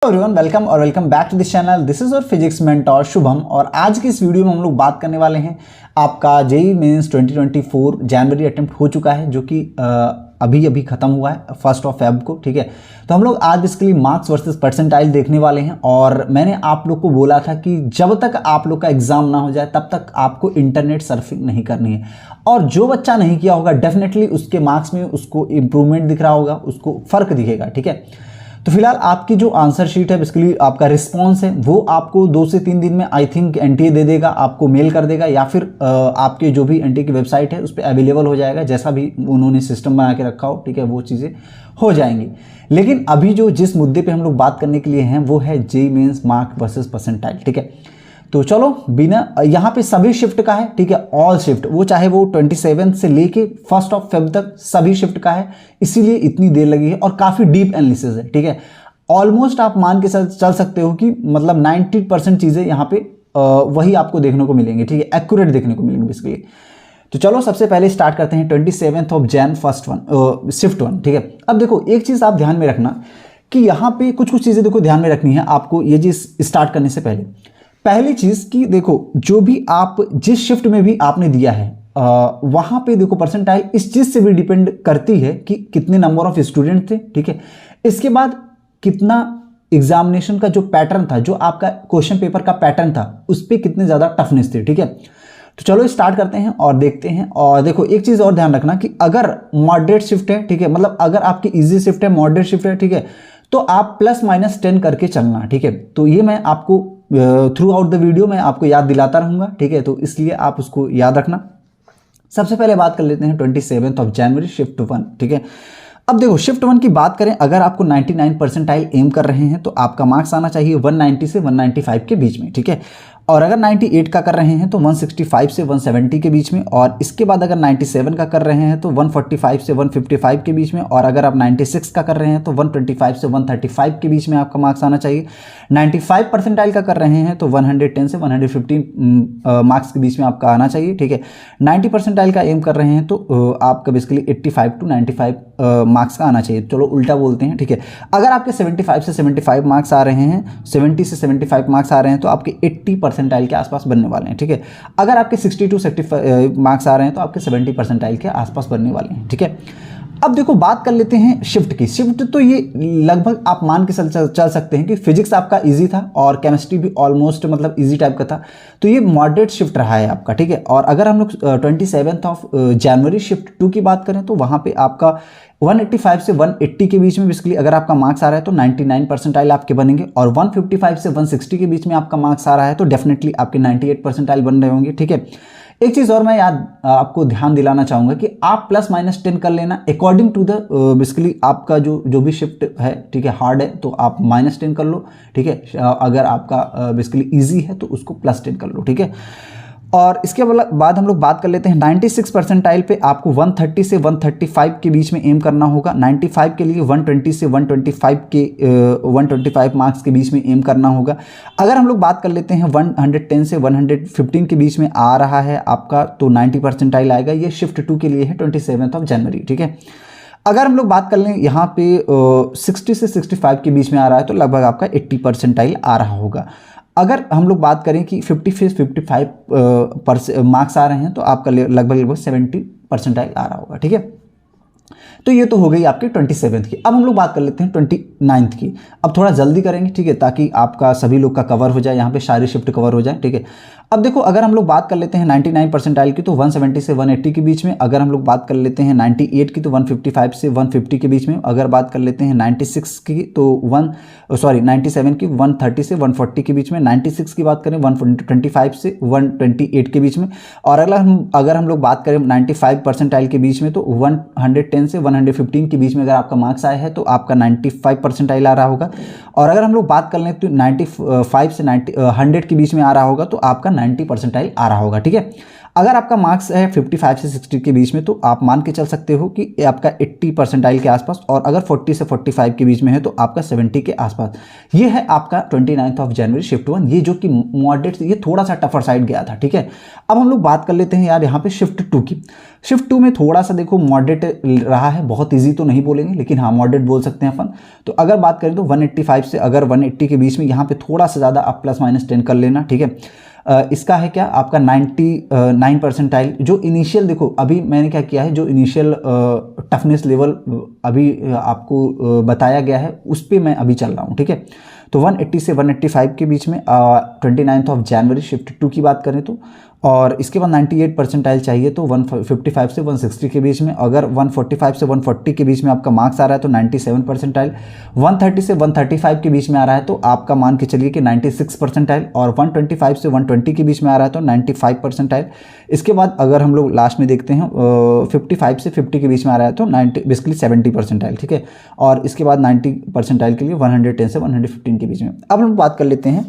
Everyone welcome और welcome back to this channel. This is your physics mentor Shubham और आज की इस वीडियो में हम लोग बात करने वाले हैं आपका जेईई मेंस 2024 जनवरी अटेम्प्ट हो चुका है जो कि अभी खत्म हुआ है 1 फ़रवरी को। ठीक है, तो हम लोग आज बेसिकली मार्क्स वर्सेस परसेंटाइल देखने वाले हैं और मैंने आप लोग को बोला था कि जब तक आप लोग का एग्जाम ना हो जाए तब तक आपको इंटरनेट सर्फिंग नहीं करनी है। और जो बच्चा नहीं किया होगा डेफिनेटली उसके मार्क्स में उसको इंप्रूवमेंट दिख रहा होगा, उसको फर्क दिखेगा। ठीक है, तो फिलहाल आपकी जो आंसर शीट है बेसिकली आपका रिस्पांस है वो आपको 2 से 3 दिन में आई थिंक एनटीए दे देगा, आपको मेल कर देगा या फिर आपके जो भी एनटीए की वेबसाइट है उस पर अवेलेबल हो जाएगा, जैसा भी उन्होंने सिस्टम बना के रखा हो। ठीक है, वो चीज़ें हो जाएंगी। लेकिन अभी जो जिस मुद्दे पे हम लोग बात करने के लिए हैं वो है JEE mains mark versus percentile. ठीक है, तो चलो बिना यहाँ पे सभी शिफ्ट का है। ठीक है, ऑल शिफ्ट, वो चाहे वो 27 से लेके 1 फ़रवरी तक सभी शिफ्ट का है, इसीलिए इतनी देर लगी है और काफ़ी डीप एनालिसिस है। ठीक है, ऑलमोस्ट आप मान के चल सकते हो कि मतलब 90% चीज़ें यहाँ पे वही आपको देखने को मिलेंगी। ठीक है, एक्यूरेट देखने को मिलेंगे बेसिकली। तो चलो सबसे पहले स्टार्ट करते हैं 27 जनवरी शिफ्ट 1। ठीक है, अब देखो एक चीज़ आप ध्यान में रखना कि यहाँ पे कुछ चीज़ें देखो ध्यान में रखनी है आपको ये चीज़ स्टार्ट करने से पहले। पहली चीज कि देखो जो भी आप जिस शिफ्ट में भी आपने दिया है वहां पे देखो परसेंटाइल इस चीज से भी डिपेंड करती है कि कितने नंबर ऑफ स्टूडेंट थे। ठीक है, इसके बाद कितना एग्जामिनेशन का जो पैटर्न था, जो आपका क्वेश्चन पेपर का पैटर्न था, उस पर कितने ज्यादा टफनेस थे। ठीक है, तो चलो स्टार्ट करते हैं और देखते हैं। और देखो एक चीज और ध्यान रखना कि अगर मॉडरेट शिफ्ट है, ठीक है, मतलब अगर आपकी इजी शिफ्ट है, मॉडरेट शिफ्ट है, ठीक है, तो आप +-10 करके चलना। ठीक है, तो ये मैं आपको थ्रू आउट द वीडियो मैं आपको याद दिलाता रहूंगा। ठीक है, तो इसलिए आप उसको याद रखना। सबसे पहले बात कर लेते हैं 27 जनवरी शिफ्ट 1। ठीक है, अब देखो शिफ्ट 1 की बात करें, अगर आपको 99 परसेंटाइल एम कर रहे हैं तो आपका मार्क्स आना चाहिए 190 से 195 के बीच में। ठीक है, और अगर 98 का कर रहे हैं तो 165 से 170 के बीच में, और इसके बाद अगर 97 का कर रहे हैं तो 145 से 155 के बीच में, और अगर आप 96 का कर रहे हैं तो 125 से 135 के बीच में आपका मार्क्स आना चाहिए। 95 परसेंटाइल का कर रहे हैं तो 110 से 115 मार्क्स के बीच में आपका आना चाहिए। ठीक है, 90 परसेंटाइल का एम कर रहे हैं तो आपका बेसिकली 85 to 95 मार्क्स का आना चाहिए। चलो उल्टा बोलते हैं। ठीक है, अगर आपके 75 से 75 मार्क्स आ रहे हैं, 70 से 75 मार्क्स आ रहे हैं तो आपके 80 परसेंटाइल के आसपास बनने वाले हैं। ठीक है, अगर आपके 60 to 65 मार्क्स आ रहे हैं तो आपके 70 परसेंटाइल के आसपास बनने वाले हैं। ठीक है, अब देखो बात कर लेते हैं शिफ्ट की। शिफ्ट तो ये लगभग आप मान के चल सकते हैं कि फिजिक्स आपका इजी था और केमिस्ट्री भी ऑलमोस्ट मतलब इजी टाइप का था, तो ये मॉडरेट शिफ्ट रहा है आपका। ठीक है, और अगर हम लोग 27 जनवरी शिफ्ट 2 की बात करें तो वहाँ पे आपका 185 से 180 के बीच में बेसिकली अगर आपका मार्क्स आ रहा है तो 99 परसेंटाइल आपके बनेंगे, और 155 से 160 के बीच में आपका मार्क्स आ रहा है तो डेफिनेटली आपके 98 परसेंटाइल बन रहे होंगे। ठीक है, एक चीज़ और मैं आपको ध्यान दिलाना चाहूँगा कि आप +-10 कर लेना अकॉर्डिंग टू द बेसिकली आपका जो भी शिफ्ट है। ठीक है, हार्ड है तो आप -10 कर लो। ठीक है, अगर आपका बेसिकली इजी है तो उसको +10 कर लो। ठीक है, और इसके बाद हम लोग बात कर लेते हैं 96 परसेंटाइल पे आपको 130 से 135 के बीच में एम करना होगा। 95 के लिए 120 से 125 मार्क्स के बीच में एम करना होगा। अगर हम लोग बात कर लेते हैं 110 से 115 के बीच में आ रहा है आपका तो 90 परसेंटाइल आएगा। ये शिफ्ट 2 के लिए है 27 जनवरी। ठीक है, अगर हम लोग बात कर लें यहाँ पे 60 से 65 के बीच में आ रहा है तो लगभग आपका 80 परसेंटाइल आ रहा होगा। अगर हम लोग बात करें कि 50 से 55 मार्क्स आ रहे हैं तो आपका लगभग 70 परसेंटाइल आ रहा होगा। ठीक है, तो ये तो हो गई आपकी 27 की। अब हम लोग बात कर लेते हैं 29 की। अब थोड़ा जल्दी करेंगे। ठीक है, ताकि आपका सभी लोग का कवर हो जाए, यहाँ पे सारी शिफ्ट कवर हो जाए। ठीक है, अब देखो अगर हम लोग बात कर लेते हैं 99 परसेंटाइल की तो 170 से 180 के बीच में, अगर हम लोग बात कर लेते हैं 98 की तो 155 से 150 के बीच में, अगर बात कर लेते हैं 96 की तो 97 की 130 से 140 के बीच में, 96 की बात करें 125 से 128 के बीच में, और अगर हम लोग बात करें 95 परसेंटाइल के बीच में तो 110 से 115 के बीच में अगर आपका मार्क्स आया है तो आपका 95 परसेंटाइल आ रहा होगा। और अगर हम लोग बात कर लें तो 95 से 100 के बीच में आ रहा होगा तो आपका 90 परसेंटाइल आ रहा होगा। ठीक है, अगर आपका मार्क्स है 55 से 60 के बीच में तो आप मान के चल सकते हो कि आपका 80 परसेंटाइल के आसपास, और अगर 40 से 45 के बीच में है तो आपका 70 के आसपास। ये है आपका 29 जनवरी शिफ्ट 1, ये जो कि मॉडरेट, ये थोड़ा सा टफर साइड गया था, ठीक है। अब हम लोग बात कर लेते हैं यार यहाँ पे शिफ्ट 2 की। शिफ्ट 2 में थोड़ा सा देखो मॉडरेट रहा है, बहुत ईजी तो नहीं बोलेंगे लेकिन हाँ मॉडरेट बोल सकते हैं अपन। तो अगर बात करें तो 185 से अगर 180 के बीच में यहाँ पे थोड़ा सा ज़्यादा आप +-10 कर लेना, ठीक है। इसका है क्या आपका 99 परसेंटाइल। जो इनिशियल देखो अभी मैंने क्या किया है, जो इनिशियल टफनेस लेवल अभी आपको बताया गया है उस पर मैं अभी चल रहा हूँ, ठीक है। तो 180 से 185 के बीच में 29 जनवरी शिफ्ट 2 की बात करें तो, और इसके बाद 98 परसेंटाइल चाहिए तो 155 से 160 के बीच में। अगर 145 से 140 के बीच में आपका मार्क्स आ रहा है तो 97 परसेंटाइल। 130 से 135 के बीच में आ रहा है तो आपका मान के चलिए कि 96 परसेंटाइल, और 125 से 120 के बीच में आ रहा है तो 95 परसेंटाइल। इसके बाद अगर हम लोग लास्ट में देखते हैं 55 से 50 के बीच में आ रहा है तो 90 बेसिकली 70 परसेंटाइल, ठीक है। और इसके बाद 90 परसेंटाइल के लिए 110 से 115 के बीच में। अब हम बात कर लेते हैं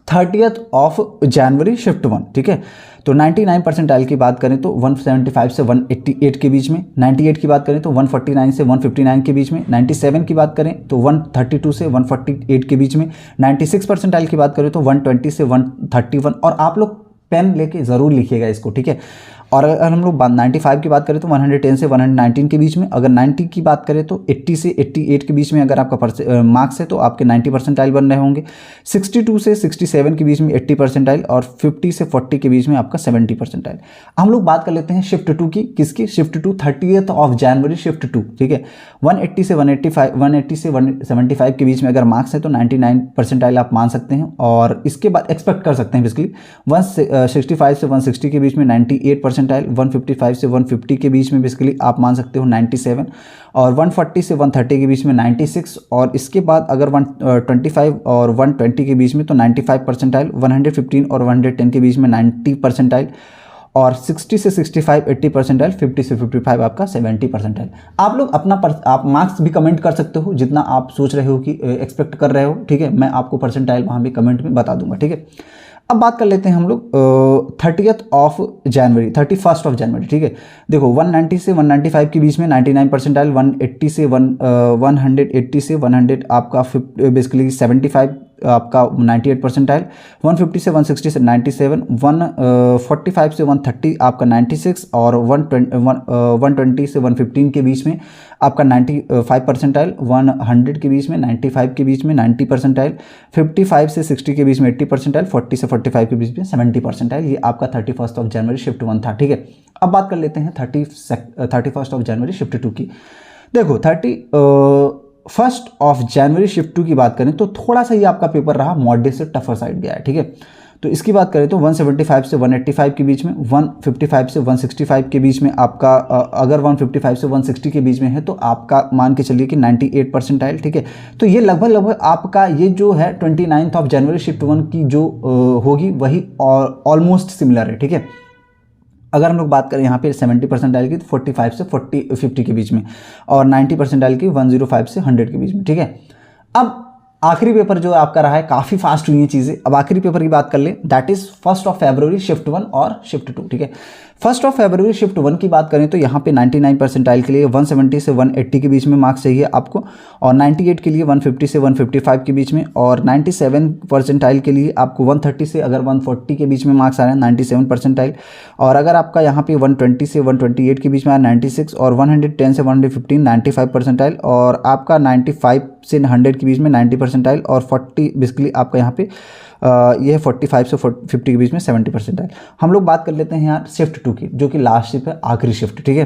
30 जनवरी शिफ्ट 1, ठीक है। तो 99 परसेंटाइल की बात करें तो 175 से 188 के बीच में, 98 की बात करें तो 149 से 159 के बीच में, 97 की बात करें तो 132 से 148 के बीच में, 96 परसेंटाइल की बात करें तो 120 से 131। और आप लोग पेन लेके ज़रूर लिखिएगा इसको, ठीक है। और अगर हम लोग 95 की बात करें तो 110 से 119 के बीच में। अगर 90 की बात करें तो 80 से 88 के बीच में अगर आपका मार्क्स है तो आपके 90 परसेंटाइल बन रहे होंगे। 62 से 67 के बीच में 80 परसेंटाइल, और 50 से 40 के बीच में आपका 70 परसेंटाइल। हम लोग बात कर लेते हैं शिफ्ट 2 की। किसकी? शिफ्ट 2 30 जनवरी शिफ्ट 2, ठीक है। 180 से 175 के बीच में अगर मार्क्स है तो 99 परसेंटाइल आप मान सकते हैं, और इसके बाद एक्सपेक्ट कर सकते हैं बेसिकली 165 से 160 के बीच में 98 परसेंटाइल, 155 से 150 के बीच में बेसिकली आप मान सकते हो 97, और 140 से 130 के बीच में 96, और इसके बाद अगर 125 और 120 के बीच में तो 95 परसेंटाइल, 115 और 110 के बीच में 90 परसेंटाइल, और 60 से 65 80 परसेंटाइल, 50 से 55 आपका 70 परसेंटाइल। आप लोग अपना आप मार्क्स भी कमेंट कर सकते हो जितना आप सोच रहे हो कि एक्सपेक्ट कर रहे हो, ठीक है। मैं आपको परसेंटाइल वहाँ भी कमेंट में बता दूंगा, ठीक है। अब बात कर लेते हैं हम लोग 31 जनवरी, ठीक है। देखो 190 से 195 के बीच में 99 परसेंटाइल, 180 से 100 आपका बेसिकली 75 आपका 98 परसेंटाइल, 150 से 160 से 97, 145 से 130 आपका 96, और 120 से 115 के बीच में आपका 95 परसेंटाइल, 100 के बीच में 95 के बीच में 90 परसेंटाइल, 55 से 60 के बीच में 80 परसेंटाइल, 40 से 45 के बीच में 70 परसेंटाइल। ये आपका 31 जनवरी शिफ्ट 1 था, ठीक है। अब बात कर लेते हैं 31 जनवरी शिफ्ट 2 की। देखो 31 जनवरी शिफ्ट 2 की बात करें तो थोड़ा सा ये आपका पेपर रहा मॉडरेट से टफर साइड गया है, ठीक है। तो इसकी बात करें तो 175 से 185 के बीच में, 155 से 165 के बीच में आपका अगर 155 से 160 के बीच में है तो आपका मान के चलिए कि 98 परसेंटाइल, ठीक है। तो ये लगभग आपका ये जो है 29 जनवरी शिफ्ट 1 की जो होगी वही ऑलमोस्ट सिमिलर है, ठीक है। अगर हम लोग बात करें यहाँ पे 70 परसेंटाइल की तो 45 से 50 के बीच में, और 90 परसेंटाइल की 105 से 100 के बीच में, ठीक है। अब आखिरी पेपर जो आपका रहा है, काफ़ी फास्ट हुई हैं चीज़ें। अब आखिरी पेपर की बात कर लें, दैट इज 1 फरवरी शिफ्ट 1 और शिफ्ट 2, ठीक है। 1 फरवरी शिफ्ट 1 की बात करें तो यहाँ पे 99 परसेंटाइल के लिए 170 से 180 के बीच में मार्क्स चाहिए आपको, और 98 के लिए 150 से 155 के बीच में, और 97 परसेंटाइल के लिए आपको 130 से अगर 140 के बीच में मार्क्स आ रहे हैं 97 परसेंटाइल, और अगर आपका यहाँ पे 120 से 128 के बीच में आ 96, और 110 से 115 95 परसेंटाइल, और आपका 95 से 100 के बीच में 90 परसेंटाइल, और 40 बेसिकली आपका यहाँ पे ये है 45 से 50 के बीच में 70 परसेंटाइल। हम लोग बात कर लेते हैं यार शिफ्ट 2 की, जो कि लास्ट शिफ्ट है, आखिरी शिफ्ट, ठीक है।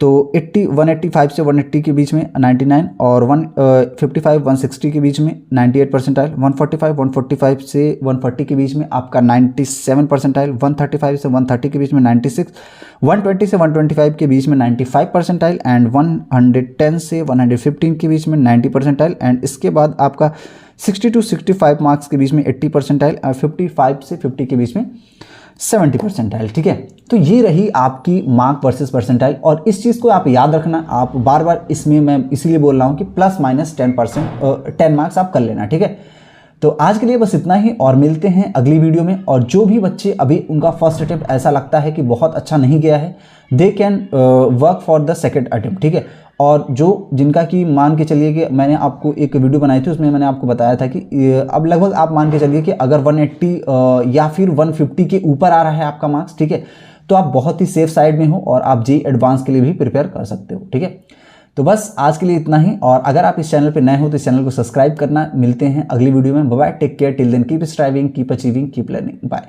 तो 185 से 180 के बीच में 99, और 155 160 के बीच में 98 परसेंटाइल, 145 से 140 के बीच में आपका 97 परसेंटाइल, 135 से 130 के बीच में 96, 120 से 125 के बीच में 95 परसेंटाइल, एंड 110 से 115 के बीच में 90 परसेंटाइल, एंड इसके बाद आपका 60 to 65 मार्क्स के बीच में 80 परसेंटाइल, और 55 से 50 के बीच में 70 परसेंटाइल, ठीक है। तो ये रही आपकी मार्क वर्सेस परसेंटाइल, और इस चीज़ को आप याद रखना, आप बार बार इसमें मैं इसीलिए बोल रहा हूँ कि +- 10% 10 मार्क्स आप कर लेना, ठीक है। तो आज के लिए बस इतना ही और मिलते हैं अगली वीडियो में। और जो भी बच्चे अभी उनका फर्स्ट अटेम्प्ट ऐसा लगता है कि बहुत अच्छा नहीं गया है, they can work for the second attempt, ठीक है। और जो जिनका कि मान के चलिए कि मैंने आपको एक वीडियो बनाई थी, उसमें मैंने आपको बताया था कि अब लगभग आप मान के चलिए कि अगर 180 या फिर 150 के ऊपर आ रहा है आपका मार्क्स, ठीक है, तो आप बहुत ही सेफ साइड में हो और आप जेईई एडवांस के लिए भी प्रिपेयर कर सकते हो, ठीक है। तो बस आज के लिए इतना ही। और अगर आप इस चैनल पे नए हो तो इस चैनल को सब्सक्राइब करना। मिलते हैं अगली वीडियो में। Bye bye, take care, till then keep striving, keep achieving, keep learning, bye.